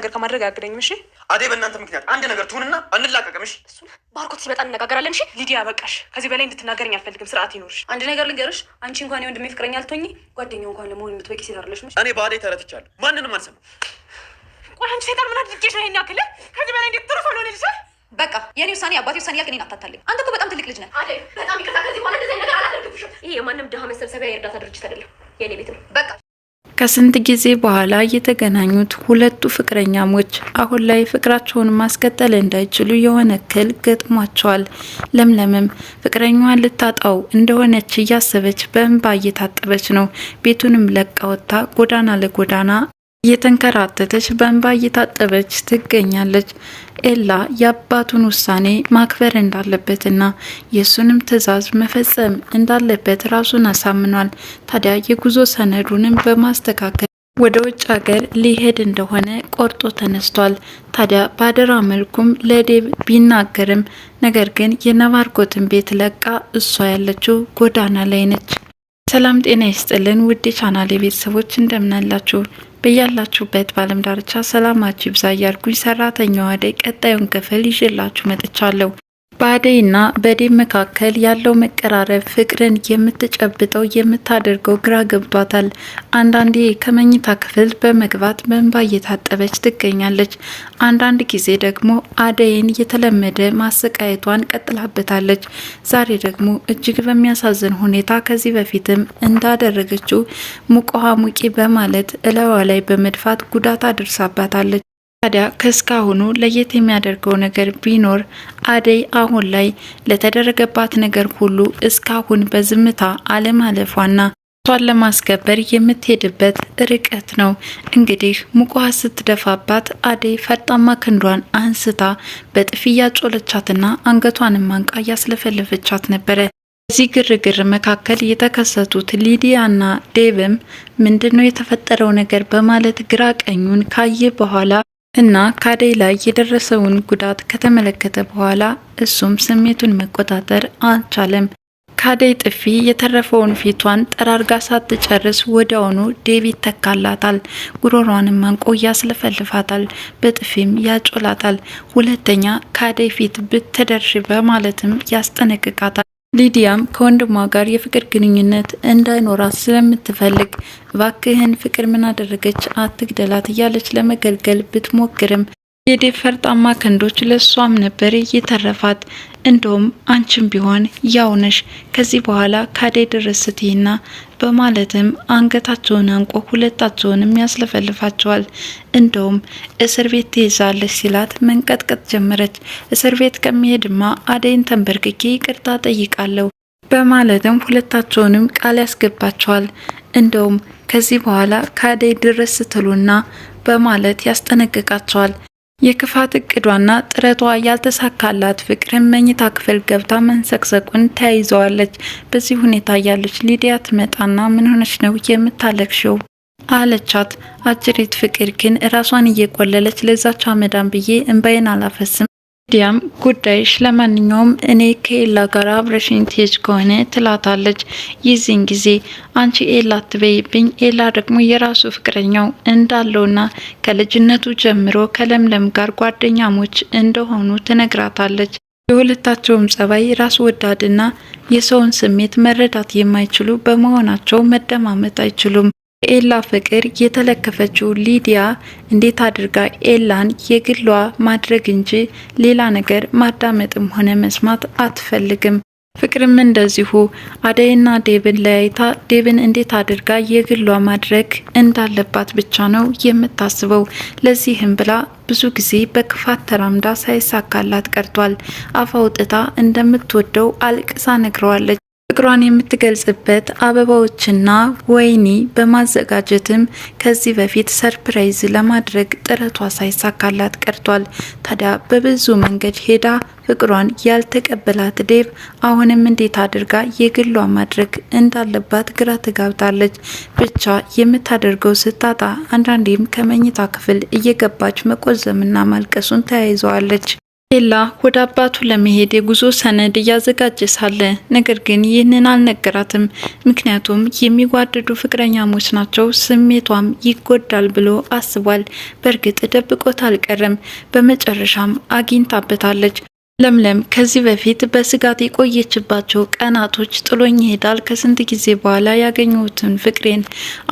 ነገር ከማድረግ አያግደኝም። እሺ አዴ፣ በእናንተ ምክንያት አንድ ነገር ትሁንና አንላቀቅም። እሺ ባርኮት ሲመጣ እንነጋገራለን። እሺ ሊዲያ፣ በቃሽ። ከዚህ በላይ እንድትናገረኝ አልፈልግም። ስርዓት ይኖርሽ። አንድ ነገር ልንገርሽ፣ አንቺ እንኳን የወንድሜ ፍቅረኛ አልቶኝ ጓደኛው እንኳን ለመሆን የምትበቂ ሴት አይደለሽ። እኔ በአዴ ተረትቻለሁ። ማንንም አልሰማም። ቆይ አንቺ ሴጣን ምን አድርጌሽ ነው ይሄን ያክል? ከዚህ በላይ እንዴት ትርፍ ነው ልልሽ? በቃ የኔ ውሳኔ አባቴ ውሳኔ ያልክ እኔን አታታለኝ። አንተ እኮ በጣም ትልቅ ልጅ ነህ። አዴ፣ በጣም ይቅርታ። ከዚህ በኋላ እንደዚህ ነገር አላደርግብሽም። ይሄ የማንም ድሃ መሰብሰቢያ የእርዳታ ድርጅት አይደለም፣ የኔ ቤት ነው። በቃ ከስንት ጊዜ በኋላ የተገናኙት ሁለቱ ፍቅረኛሞች አሁን ላይ ፍቅራቸውን ማስቀጠል እንዳይችሉ የሆነ እክል ገጥሟቸዋል። ለምለምም ፍቅረኛዋን ልታጣው እንደሆነች እያሰበች በእንባ እየታጠበች ነው። ቤቱንም ለቃ ወጥታ ጎዳና ለጎዳና እየተንከራተተች በእንባ እየታጠበች ትገኛለች። ኤላ የአባቱን ውሳኔ ማክበር እንዳለበትና የሱንም ትዕዛዝ መፈጸም እንዳለበት ራሱን አሳምኗል። ታዲያ የጉዞ ሰነዱንም በማስተካከል ወደ ውጭ ሀገር ሊሄድ እንደሆነ ቆርጦ ተነስቷል። ታዲያ ባደራ መልኩም ለዴብ ቢናገርም ነገር ግን የነባርኮትን ቤት ለቃ እሷ ያለችው ጎዳና ላይ ነች። ሰላም ጤና ይስጥልን ውድ የቻናሌ ቤተሰቦች እንደምናላችሁ በያላችሁበት በዓለም ዳርቻ ሰላማችሁ ይብዛ እያልኩኝ ሰራተኛዋ አደይ ቀጣዩን ክፍል ይዤላችሁ መጥቻለሁ። በአደይና በዴብ መካከል ያለው መቀራረብ ፍቅርን የምትጨብጠው የምታደርገው ግራ ገብቷታል። አንዳንዴ ከመኝታ ክፍል በመግባት በእንባ እየታጠበች ትገኛለች። አንዳንድ ጊዜ ደግሞ አደይን የተለመደ ማሰቃየቷን ቀጥላበታለች። ዛሬ ደግሞ እጅግ በሚያሳዝን ሁኔታ ከዚህ በፊትም እንዳደረገችው ሙቅ ውሃ ሙቂ በማለት እላዋ ላይ በመድፋት ጉዳት አድርሳባታለች። ታዲያ ከእስካሁኑ ለየት የሚያደርገው ነገር ቢኖር አደይ አሁን ላይ ለተደረገባት ነገር ሁሉ እስካሁን በዝምታ አለማለፏና እሷን ለማስከበር የምትሄድበት ርቀት ነው። እንግዲህ ሙቅ ውሃ ስትደፋባት አደይ ፈርጣማ ክንዷን አንስታ በጥፊያ ጮለቻትና አንገቷንም አንቃ እያስለፈለፈቻት ነበረ። በዚህ ግርግር መካከል የተከሰቱት ሊዲያና ዴብም ምንድነው የተፈጠረው ነገር በማለት ግራ ቀኙን ካየ በኋላ እና ከአደይ ላይ የደረሰውን ጉዳት ከተመለከተ በኋላ እሱም ስሜቱን መቆጣጠር አልቻለም። ከአደይ ጥፊ የተረፈውን ፊቷን ጠራርጋ ሳትጨርስ ወዲያውኑ ዴብ ይተካላታል። ጉሮሯንም አንቆ ያስለፈልፋታል፣ በጥፊም ያጮላታል። ሁለተኛ ከአደይ ፊት ብትደርሽ በማለትም ያስጠነቅቃታል። ሊዲያም ከወንድሟ ጋር የፍቅር ግንኙነት እንዳይኖራት ስለምትፈልግ እባክህን ፍቅር ምን አደረገች አትግደላት እያለች ለመገልገል ብትሞክርም የዴብ ፈርጣማ ክንዶች ለሷም ነበር የተረፋት። እንደውም አንቺም ቢሆን ያውነሽ ከዚህ በኋላ ካደይ ድረስ ስትይና በማለትም አንገታቸውን አንቆ ሁለታቸውንም ያስለፈልፋቸዋል። እንደውም እስር ቤት ትይዛለች ሲላት መንቀጥቀጥ ጀመረች። እስር ቤት ከሚሄድማ አደይን ተንበርክኬ ይቅርታ ጠይቃለሁ በማለትም ሁለታቸውንም ቃል ያስገባቸዋል። እንደውም ከዚህ በኋላ ካደይ ድረስ ስትሉና በማለት ያስጠነቅቃቸዋል። የክፋት እቅዷና ጥረቷ ያልተሳካላት ፍቅርን መኝታ ክፍል ገብታ መንሰቅሰቁን ተያይዘዋለች። በዚህ ሁኔታ ያለች ሊዲያ ትመጣና ምን ሆነች ነው የምታለቅሽው አለቻት። አጅሬት ፍቅር ግን ራሷን እየቆለለች ለዛቻ መዳን ብዬ እንባዬን አላፈስም። ሊዲያም ጉዳይሽ ለማንኛውም እኔ ከኤላ ጋር አብረሽኝ ትሄጅ ከሆነ ትላታለች። ይህን ጊዜ አንቺ ኤላ አትበይብኝ፣ ኤላ ደግሞ የራሱ ፍቅረኛው እንዳለውና ከልጅነቱ ጀምሮ ከለምለም ጋር ጓደኛሞች እንደሆኑ ትነግራታለች። የሁለታቸውም ጸባይ ራስ ወዳድና የሰውን ስሜት መረዳት የማይችሉ በመሆናቸው መደማመጥ አይችሉም። ኤላ ፍቅር የተለከፈችው ሊዲያ እንዴት አድርጋ ኤላን የግሏ ማድረግ እንጂ ሌላ ነገር ማዳመጥም ሆነ መስማት አትፈልግም። ፍቅርም እንደዚሁ አደይና ዴብን ለያይታ ዴብን እንዴት አድርጋ የግሏ ማድረግ እንዳለባት ብቻ ነው የምታስበው። ለዚህም ብላ ብዙ ጊዜ በክፋት ተራምዳ ሳይሳካላት ቀርቷል። አፍ አውጥታ እንደምትወደው አልቅሳ ነግረዋለች። ፍቅሯን የምትገልጽበት አበባዎችና ወይኒ በማዘጋጀትም ከዚህ በፊት ሰርፕራይዝ ለማድረግ ጥረቷ ሳይሳካላት ቀርቷል። ታዲያ በብዙ መንገድ ሄዳ ፍቅሯን ያልተቀበላት ዴብ አሁንም እንዴት አድርጋ የግሏ ማድረግ እንዳለባት ግራ ተጋብታለች። ብቻ የምታደርገው ስታጣ አንዳንዴም ከመኝታ ክፍል እየገባች መቆዘምና ማልቀሱን ተያይዘዋለች። ኤላ ወደ አባቱ ለመሄድ የጉዞ ሰነድ እያዘጋጀ ሳለ ነገር ግን ይህንን አልነገራትም። ምክንያቱም የሚጓደዱ ፍቅረኛሞች ናቸው፣ ስሜቷም ይጎዳል ብሎ አስቧል። በእርግጥ ደብቆት አልቀረም። በመጨረሻም አግኝታበታለች። ለምለም ከዚህ በፊት በስጋት የቆየችባቸው ቀናቶች ጥሎኝ ይሄዳል፣ ከስንት ጊዜ በኋላ ያገኘሁትን ፍቅሬን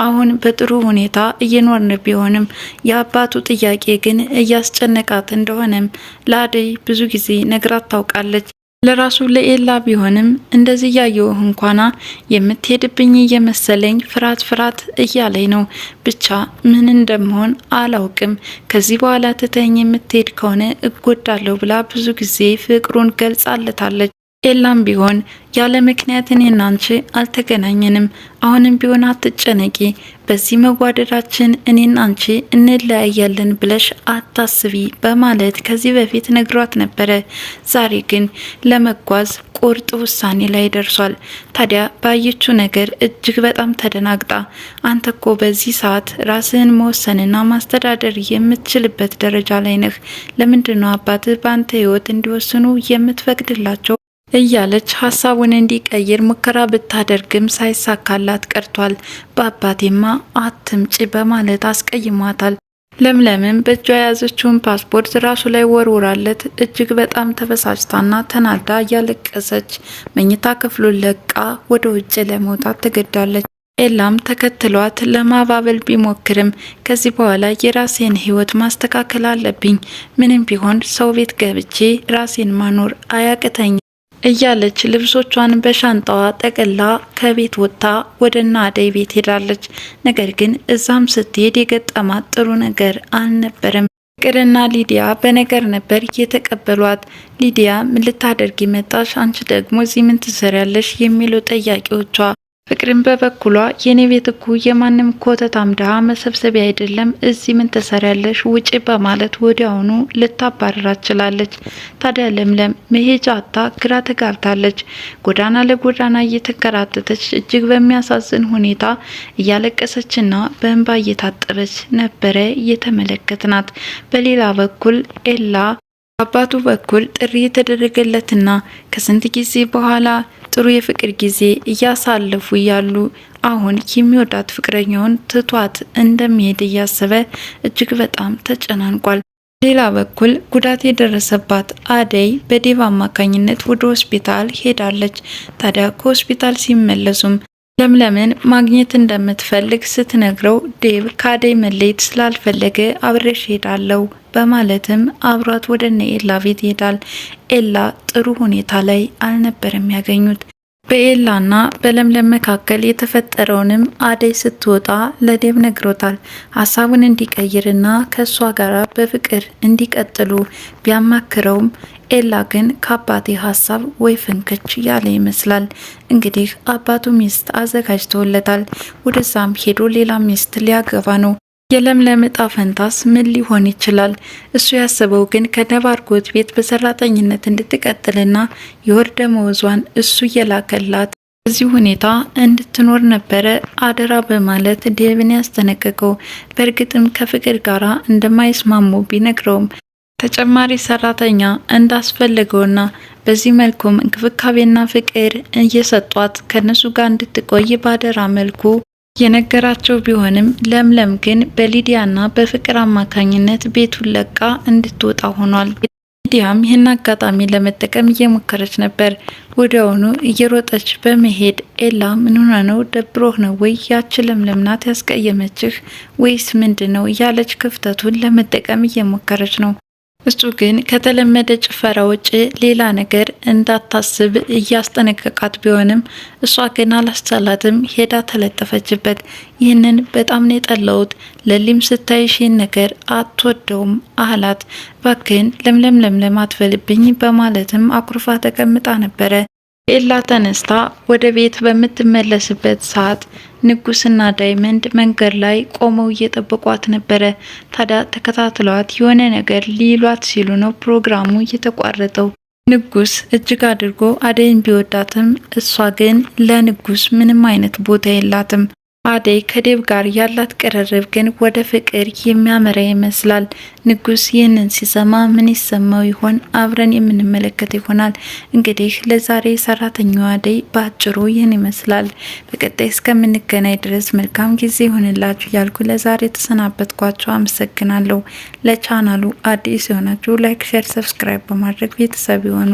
አሁን በጥሩ ሁኔታ እየኖርን ቢሆንም የአባቱ ጥያቄ ግን እያስጨነቃት እንደሆነም ለአደይ ብዙ ጊዜ ነግራት ታውቃለች። ለራሱ ለኤላ ቢሆንም እንደዚህ ያየው እንኳን የምትሄድብኝ እየመሰለኝ ፍርሃት እያለኝ ነው። ብቻ ምን እንደምሆን አላውቅም። ከዚህ በኋላ ትተኝ የምትሄድ ከሆነ እጎዳለሁ ብላ ብዙ ጊዜ ፍቅሩን ገልጻለታለች። ኤላም ቢሆን ያለ ምክንያት እኔና አንቺ አልተገናኘንም። አሁንም ቢሆን አትጨነቂ፣ በዚህ መጓደዳችን እኔና አንቺ እንለያያለን ብለሽ አታስቢ በማለት ከዚህ በፊት ነግሯት ነበረ። ዛሬ ግን ለመጓዝ ቁርጥ ውሳኔ ላይ ደርሷል። ታዲያ ባየችው ነገር እጅግ በጣም ተደናግጣ አንተ እኮ በዚህ ሰዓት ራስህን መወሰንና ማስተዳደር የምትችልበት ደረጃ ላይ ነህ። ለምንድነው አባትህ በአንተ ህይወት እንዲወስኑ የምትፈቅድላቸው? እያለች ሀሳቡን እንዲቀይር ሙከራ ብታደርግም ሳይሳካላት ቀርቷል። በአባቴማ አትምጪ በማለት አስቀይሟታል። ለምለምም በእጇ የያዘችውን ፓስፖርት ራሱ ላይ ወርውራለት እጅግ በጣም ተበሳጭታና ተናዳ እያለቀሰች መኝታ ክፍሉን ለቃ ወደ ውጭ ለመውጣት ተገዳለች። ኤላም ተከትሏት ለማባበል ቢሞክርም ከዚህ በኋላ የራሴን ህይወት ማስተካከል አለብኝ፣ ምንም ቢሆን ሰው ቤት ገብቼ ራሴን ማኖር አያቅተኝ እያለች ልብሶቿን በሻንጣዋ ጠቅላ ከቤት ወጥታ ወደና አደይ ቤት ሄዳለች። ነገር ግን እዛም ስትሄድ የገጠማት ጥሩ ነገር አልነበረም። ፍቅርና ሊዲያ በነገር ነበር የተቀበሏት። ሊዲያ ምን ልታደርጊ መጣሽ? አንቺ ደግሞ እዚህ ምን ትሰሪያለሽ? የሚሉ ጥያቄዎቿ ፍቅርን በበኩሏ የኔ ቤት እኮ የማንም ኮተታም ድሃ መሰብሰቢያ አይደለም፣ እዚህ ምን ትሰሪያለሽ? ውጪ በማለት ወዲያውኑ ልታባረራት ችላለች። ታዲያ ለምለም መሄጃ አጣ ግራ ተጋብታለች። ጎዳና ለጎዳና እየተከራተተች እጅግ በሚያሳዝን ሁኔታ እያለቀሰችና በእንባ እየታጠበች ነበረ እየተመለከትናት። በሌላ በኩል ኤላ አባቱ በኩል ጥሪ የተደረገለትና ከስንት ጊዜ በኋላ ጥሩ የፍቅር ጊዜ እያሳለፉ ያሉ አሁን የሚወዳት ፍቅረኛውን ትቷት እንደሚሄድ እያሰበ እጅግ በጣም ተጨናንቋል። ሌላ በኩል ጉዳት የደረሰባት አደይ በዴቭ አማካኝነት ወደ ሆስፒታል ሄዳለች። ታዲያ ከሆስፒታል ሲመለሱም ለምለምን ማግኘት እንደምትፈልግ ስትነግረው ዴቭ ከአደይ መለየት ስላልፈለገ አብሬሽ ሄዳለሁ በማለትም አብሯት ወደ ኤላ ቤት ይሄዳል። ኤላ ጥሩ ሁኔታ ላይ አልነበረም ያገኙት። በኤላና በለምለም መካከል የተፈጠረውንም አደይ ስትወጣ ለዴቭ ነግሮታል። ሀሳቡን እንዲቀይርና ከሷ ጋር በፍቅር እንዲቀጥሉ ቢያማክረውም ኤላ ግን ከአባቴ ሀሳብ ወይ ፍንክች ያለ ይመስላል። እንግዲህ አባቱ ሚስት አዘጋጅተውለታል። ወደዛም ሄዶ ሌላ ሚስት ሊያገባ ነው። የለምለም እጣ ፈንታስ ምን ሊሆን ይችላል? እሱ ያሰበው ግን ከነባርኮት ቤት በሰራተኝነት እንድትቀጥልና የወር ደመወዟን እሱ እየላከላት በዚህ ሁኔታ እንድትኖር ነበረ አደራ በማለት ዴቭን ያስጠነቀቀው። በእርግጥም ከፍቅር ጋራ እንደማይስማሙ ቢነግረውም ተጨማሪ ሰራተኛ እንዳስፈለገውና በዚህ መልኩም እንክብካቤና ፍቅር እየሰጧት ከነሱ ጋር እንድትቆይ ባደራ መልኩ የነገራቸው ቢሆንም ለምለም ግን በሊዲያና በፍቅር አማካኝነት ቤቱን ለቃ እንድትወጣ ሆኗል። ሊዲያም ይህን አጋጣሚ ለመጠቀም እየሞከረች ነበር። ወዲያውኑ እየሮጠች በመሄድ ኤላ ምን ሆነ ነው? ደብሮህ ነው ወይ? ያች ለምለም ናት ያስቀየመችህ ወይስ ምንድነው? እያለች ክፍተቱን ለመጠቀም እየሞከረች ነው። እሱ ግን ከተለመደ ጭፈራ ውጭ ሌላ ነገር እንዳታስብ እያስጠነቀቃት ቢሆንም እሷ ግን አላስቻላትም። ሄዳ ተለጠፈችበት። ይህንን በጣም ነው የጠላሁት። ለሊም ስታይሽን ነገር አትወደውም አላት። ባክን ለምለም አትበልብኝ በማለትም አኩርፋ ተቀምጣ ነበረ። ኤላ ተነስታ ወደ ቤት በምትመለስበት ሰዓት ንጉስና ዳይመንድ መንገድ ላይ ቆመው እየጠበቋት ነበረ። ታዲያ ተከታትለዋት የሆነ ነገር ሊሏት ሲሉ ነው ፕሮግራሙ እየተቋረጠው። ንጉስ እጅግ አድርጎ አደይን ቢወዳትም እሷ ግን ለንጉስ ምንም አይነት ቦታ የላትም። አደይ ከዴብ ጋር ያላት ቅርርብ ግን ወደ ፍቅር የሚያመራ ይመስላል። ንጉስ ይህንን ሲሰማ ምን ይሰማው ይሆን? አብረን የምንመለከት ይሆናል። እንግዲህ ለዛሬ ሰራተኛዋ አደይ በአጭሩ ይህን ይመስላል። በቀጣይ እስከምንገናኝ ድረስ መልካም ጊዜ ይሆንላችሁ ያልኩ ለዛሬ ተሰናበትኳችሁ። አመሰግናለሁ። ለቻናሉ አዲስ የሆናችሁ ላይክ፣ ሼር፣ ሰብስክራይብ በማድረግ ቤተሰብ ይሁኑ።